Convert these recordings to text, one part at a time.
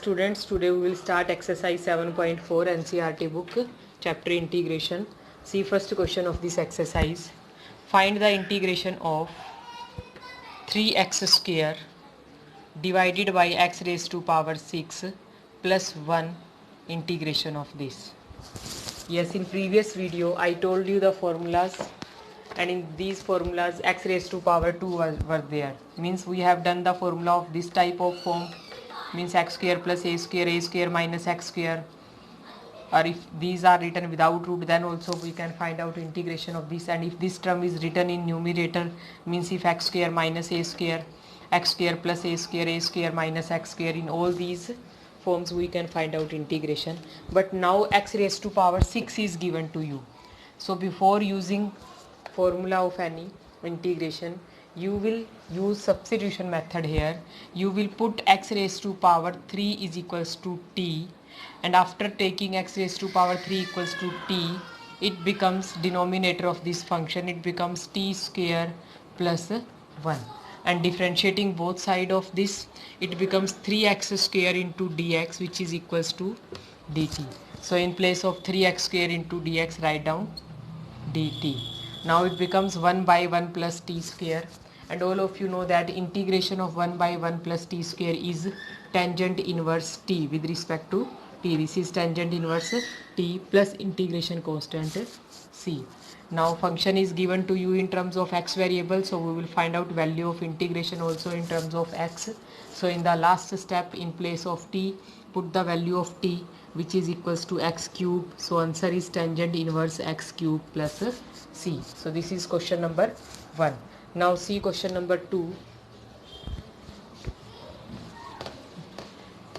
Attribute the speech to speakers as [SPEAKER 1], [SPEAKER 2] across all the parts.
[SPEAKER 1] Students, today we will start exercise 7.4 NCERT book, chapter integration. See first question of this exercise. Find the integration of 3x square divided by x raised to power 6 plus 1 integration of this. Yes, in previous video I told you the formulas, and in these formulas x raised to power 2 were there. Means we have done the formula of this type of form, means x square plus a square minus x square, or if these are written without root, then also we can find out integration of this. And if this term is written in numerator, means if x square minus a square, x square plus a square minus x square, in all these forms we can find out integration. But now x raised to power 6 is given to you, so before using formula of any integration, you will use substitution method. Here you will put x raised to power 3 is equals to t, and after taking x raised to power 3 equals to t, it becomes denominator of this function, it becomes t square plus 1, and differentiating both side of this, it becomes 3x square into dx, which is equals to dt. So in place of 3x square into dx, write down dt. Now it becomes 1 by 1 plus t square, and all of you know that integration of 1 by 1 plus t square is tangent inverse t with respect to t. This is tangent inverse t plus integration constant c. Now function is given to you in terms of x variable, so we will find out value of integration also in terms of x. So in the last step, in place of t, put the value of t, which is equals to x cube. So answer is tangent inverse x cube plus c. So this is question number 1. Now see question number 2.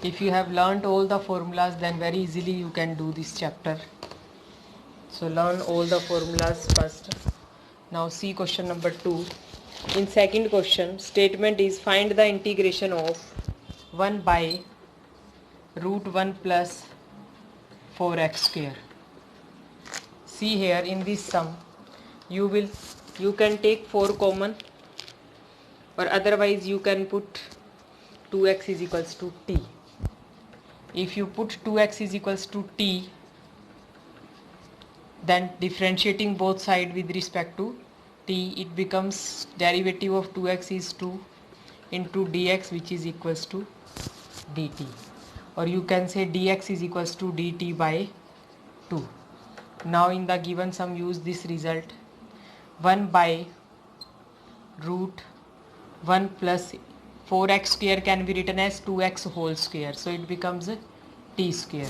[SPEAKER 1] If you have learnt all the formulas, then very easily you can do this chapter. So learn all the formulas first. Now see question number 2. In second question, statement is find the integration of 1 by root 1 plus 4x square. See here in this sum, you can take 4 common, or otherwise you can put 2x is equals to t. If you put 2x is equals to t, then differentiating both side with respect to t, it becomes derivative of 2x is 2 into dx, which is equals to dt, or you can say dx is equals to dt by 2. Now in the given sum, use this result. 1 by root 1 plus 4x square can be written as 2x whole square, so it becomes t square,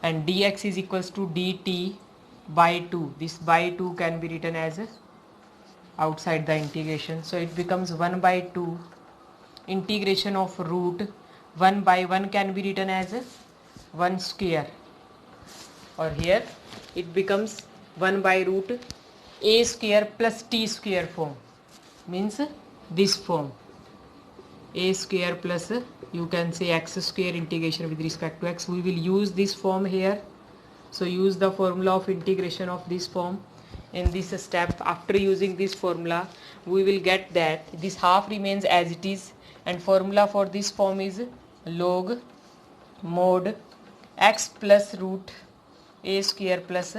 [SPEAKER 1] and dx is equals to dt by 2. This by 2 can be written as outside the integration, so it becomes 1 by 2 integration of root 1 by 1 can be written as 1 square, or here it becomes 1 by root a square plus t square form, means this form a square plus you can say x square integration with respect to x. We will use this form here, so use the formula of integration of this form in this step. After using this formula, we will get that this half remains as it is, and formula for this form is log mod x plus root a square plus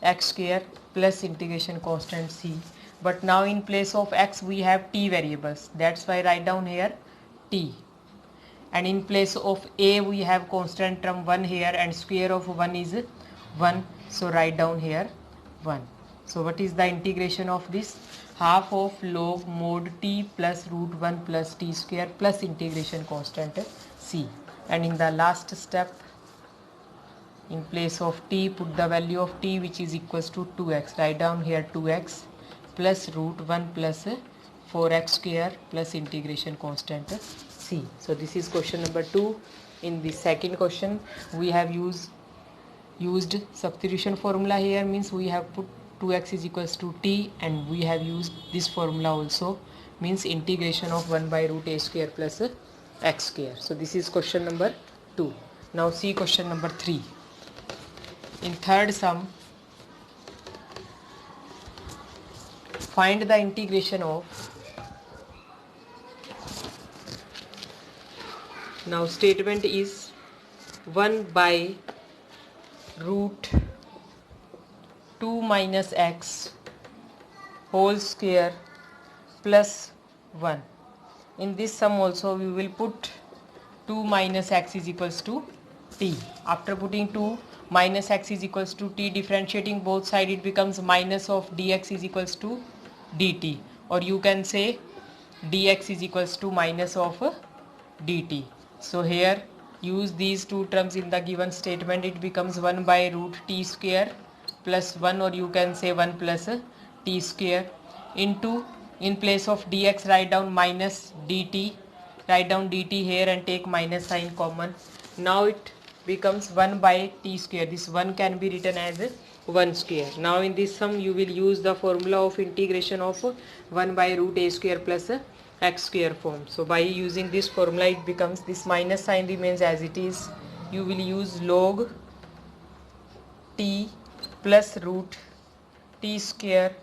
[SPEAKER 1] x square plus integration constant c. But now in place of x we have t variables, that's why write down here t, and in place of a we have constant term 1 here, and square of 1 is 1, so write down here 1. So what is the integration of this? Half of log mod t plus root 1 plus t square plus integration constant c. And in the last step, in place of t, put the value of t, which is equals to 2x. Write down here 2x plus root 1 plus 4x square plus integration constant c. So this is question number 2. In the second question, we have used substitution formula here, means we have put 2x is equals to t, and we have used this formula also, means integration of 1 by root a square plus x square. So this is question number 2. Now see question number 3. In third sum, find the integration of Now statement is 1 by root 2 minus x whole square plus 1. In this sum also we will put 2 minus x is equals to t. After putting 2 minus x is equals to t, differentiating both sides, it becomes minus of dx is equals to dt, or you can say dx is equals to minus of dt. So here use these two terms in the given statement, it becomes 1 by root t square plus 1, or you can say 1 plus t square, into, in place of dx write down minus dt, write down dt here and take minus sign common. Now it becomes 1 by t square, this 1 can be written as 1 square. Now in this sum you will use the formula of integration of 1 by root a square plus x square form. So by using this formula it becomes, this minus sign remains as it is, you will use log t plus root t square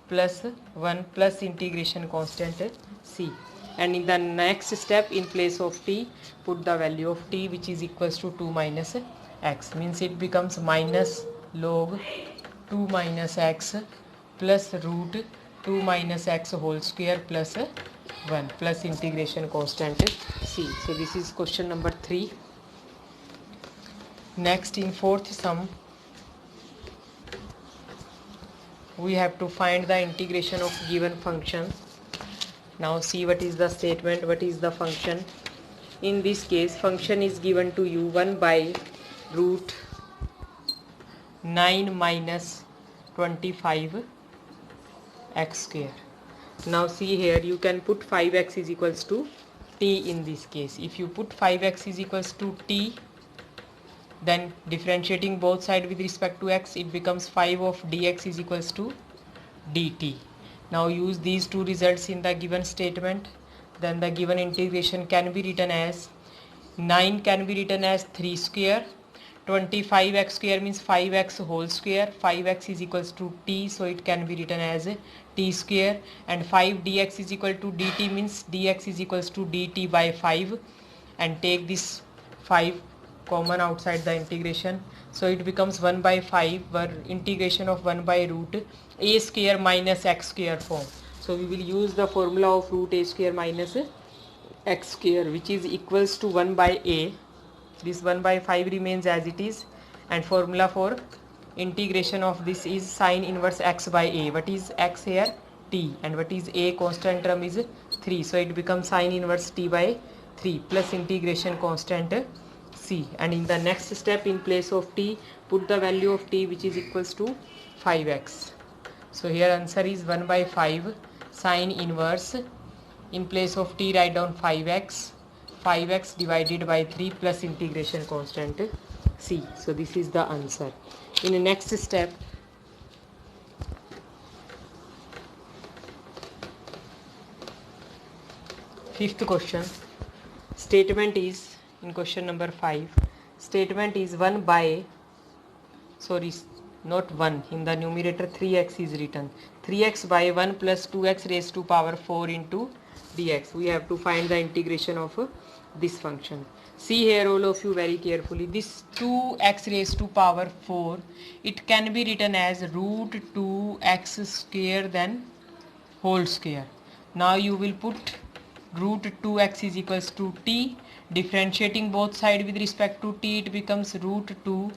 [SPEAKER 1] plus 1 plus integration constant c, and in the next step in place of t put the value of t which is equals to 2 minus x, means it becomes minus log 2 minus x plus root 2 minus x whole square plus 1 plus integration constant c. So this is question number 3. Next, in fourth sum we have to find the integration of given function. Now see what is the statement, what is the function. In this case function is given to you 1 by root 9 minus 25 x square. Now see here, you can put 5x is equals to t in this case. If you put 5x is equals to t, then differentiating both sides with respect to x, it becomes 5 of dx is equals to dt. Now use these two results in the given statement, then the given integration can be written as 9 can be written as 3 square, 25x square means 5x whole square, 5x is equals to t, so it can be written as t square, and 5 dx is equal to dt means dx is equals to dt by 5, and take this 5 common outside the integration, so it becomes 1 by 5 where integration of 1 by root a square minus x square form. So we will use the formula of root a square minus x square which is equals to 1 by a, this 1 by 5 remains as it is, and formula for integration of this is sine inverse x by a. What is x here? T, and what is a? Constant term is 3, so it becomes sine inverse t by 3 plus integration constant c, and in the next step in place of t put the value of t which is equals to 5x. So here answer is 1 by 5 sine inverse, in place of t write down 5x, 5x divided by 3 plus integration constant c. So this is the answer. In the next step, fifth question, statement is, in question number 5, statement is 1 by, sorry not 1, in the numerator 3x is written, 3x by 1 plus 2x raised to power 4 into dx. We have to find the integration of this function. See here all of you very carefully, this 2x raised to power 4, it can be written as root 2x square then whole square. Now you will put root 2x is equals to t, differentiating both sides with respect to t, it becomes root 2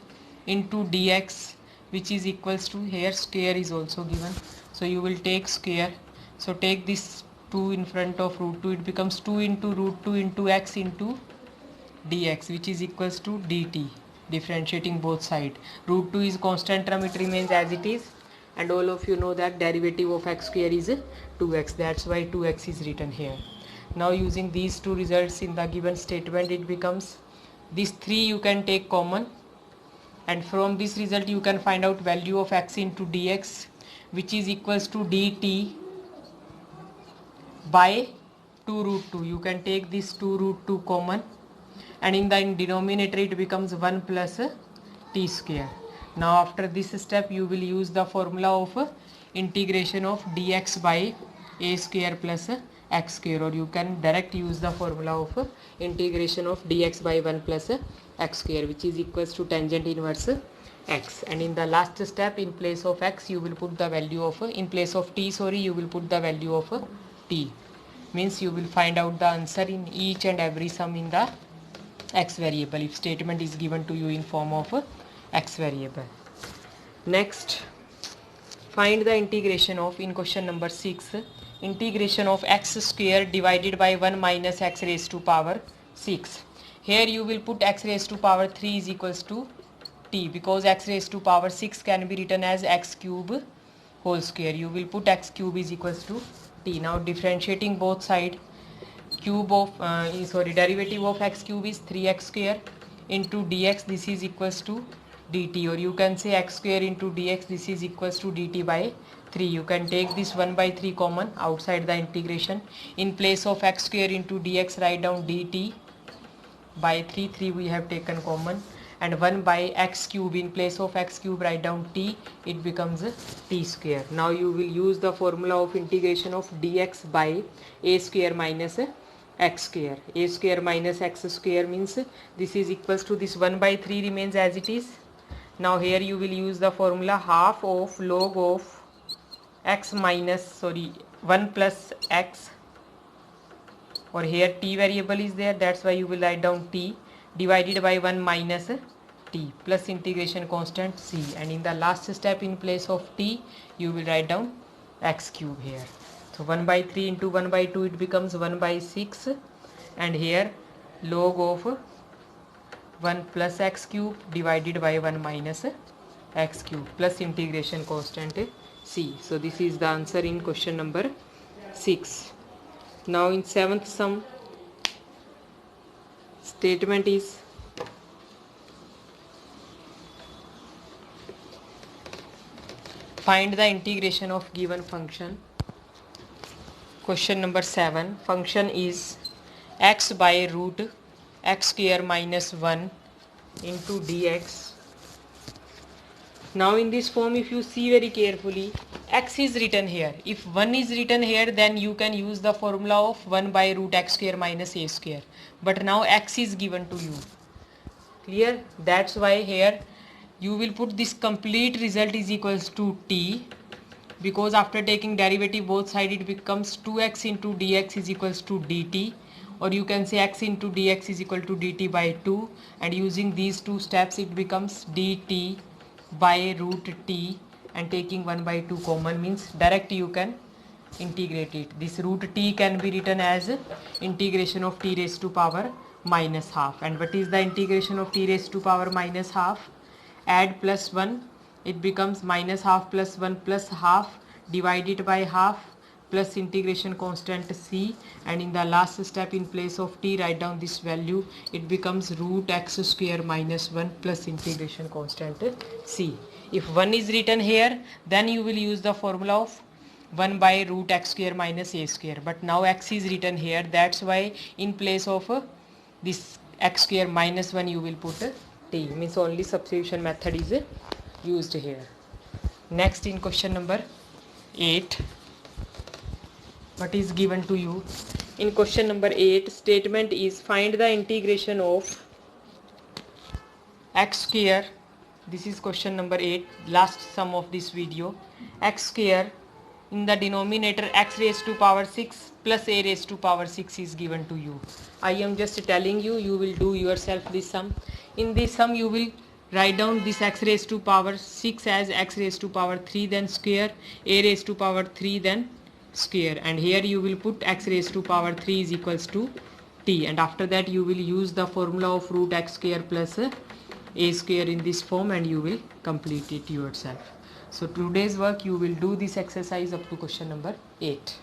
[SPEAKER 1] into dx which is equals to, here square is also given, so you will take square, so take this 2 in front of root 2, it becomes 2 into root 2 into x into dx which is equals to dt, differentiating both sides. Root 2 is constant term, it remains as it is, and all of you know that derivative of x square is 2x, that's why 2x is written here. Now using these two results in the given statement, it becomes, this 3 you can take common, and from this result you can find out value of x into dx which is equals to dt by 2 root 2. You can take this 2 root 2 common, and in the denominator it becomes 1 plus t square. Now after this step you will use the formula of integration of dx by a square plus x square, or you can direct use the formula of integration of dx by 1 plus x square, which is equals to tangent inverse x. And in the last step, in place of x you will put the value of in place of t, sorry, you will put the value of t. Means you will find out the answer in each and every sum in the x variable if statement is given to you in form of x variable. Next, find the integration of, in question number 6, integration of x square divided by 1 minus x raised to power 6. Here you will put x raised to power 3 is equals to t, because x raised to power 6 can be written as x cube whole square. You will put x cube is equals to t. Now differentiating both side, cube of derivative of x cube is 3x square into dx, this is equals to dt, or you can say x square into dx, this is equals to dt by 3. You can take this 1 by 3 common outside the integration. In place of x square into dx, write down dt by 3 we have taken common, and 1 by x cube, in place of x cube write down t, it becomes t square. Now you will use the formula of integration of dx by a square minus x square. A square minus x square means this is equals to this 1 by 3 remains as it is. Now here you will use the formula half of log of x minus 1 plus x, or here t variable is there, that's why you will write down t, divided by 1 minus t plus integration constant c, and in the last step in place of t you will write down x cube here. So 1 by 3 into 1 by 2 it becomes 1 by 6, and here log of 1 plus x cube divided by 1 minus x cube plus integration constant c. So this is the answer in question number 6. Now in 7th sum, statement is find the integration of given function. Question number 7, function is x by root x square minus 1 into dx. Now in this form, if you see very carefully, x is written here. If 1 is written here, then you can use the formula of 1 by root x square minus a square. But now x is given to you. Clear? That's why here you will put this complete result is equals to t, because after taking derivative both side it becomes 2x into dx is equals to dt, or you can say x into dx is equal to dt by 2, and using these two steps it becomes dt by root t, and taking 1 by 2 common means direct you can integrate it. This root t can be written as integration of t raised to power minus half. And what is the integration of t raised to power minus half? Add plus 1, it becomes minus half plus 1 plus half divided by half plus integration constant c, and in the last step in place of t write down this value, it becomes root x square minus 1 plus integration constant c. If 1 is written here, then you will use the formula of 1 by root x square minus a square, but now x is written here, that's why in place of this x square minus 1 you will put t, means only substitution method is used here. Next, in question number 8, what is given to you? In question number 8, statement is find the integration of x square. This is question number 8, last sum of this video. X square in the denominator x raised to power 6 plus a raised to power 6 is given to you. I am just telling you, you will do yourself this sum. In this sum you will write down this x raised to power 6 as x raised to power 3 then square, a raised to power 3 then square, and here you will put x raised to power 3 is equals to t, and after that you will use the formula of root x square plus a square in this form, and you will complete it yourself. So today's work you will do this exercise up to question number 8.